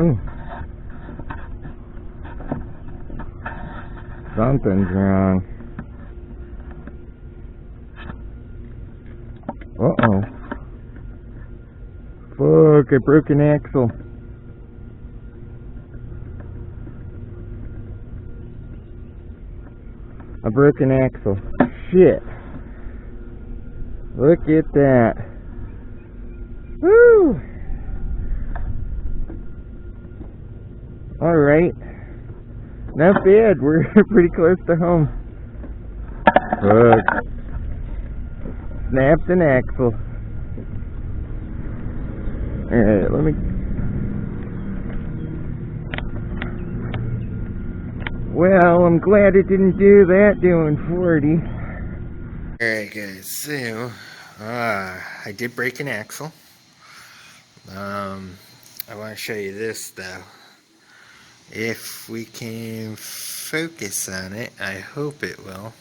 Ooh. Something's wrong. Uh-oh. Fuck, I broke an axle. I broke an axle. Shit. Look at that. Woo! Alright. Not bad. We're pretty close to home. Fuck. Snapped an axle. Alright, let me... Well, I'm glad it didn't do that doing 40. Alright guys, so I did break an axle. I want to show you this though. If we can focus on it, I hope it will.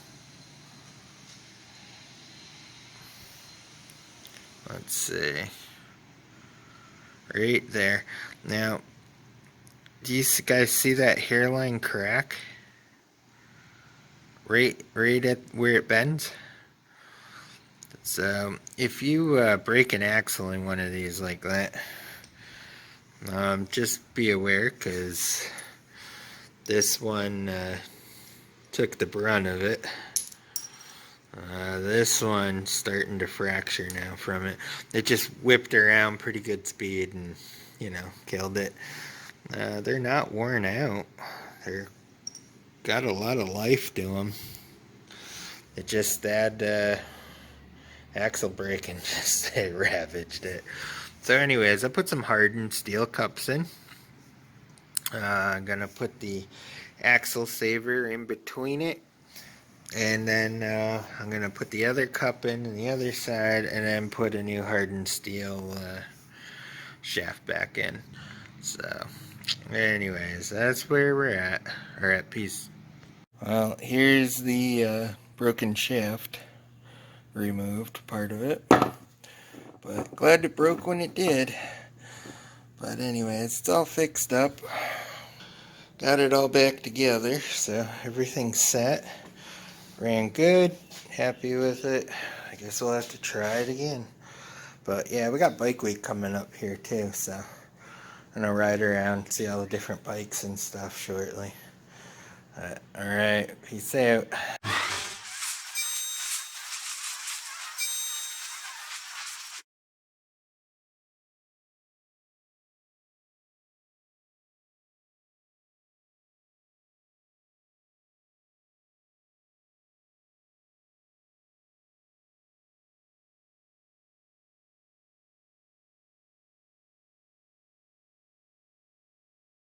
Let's see. Right there. Now, do you guys see that hairline crack? Right at where it bends? So, if you break an axle in one of these like that, just be aware, because this one took the brunt of it. This one's starting to fracture now from it. It just whipped around pretty good speed and, killed it. They're not worn out. They're got a lot of life to them. It just that axle braking just ravaged it. So anyways, I put some hardened steel cups in. I'm gonna put the axle saver in between it, and then I'm gonna put the other cup in on the other side, and then put a new hardened steel shaft back in. So anyways, that's where we're at, or at peace. Well, here's the broken shaft removed, part of it, but glad it broke when it did. But anyways, it's all fixed up. Got it all back together, so everything's set. Ran good, happy with it. I guess we'll have to try it again. But yeah, we got bike week coming up here too, so I'm gonna ride around, see all the different bikes and stuff shortly. Alright, peace out.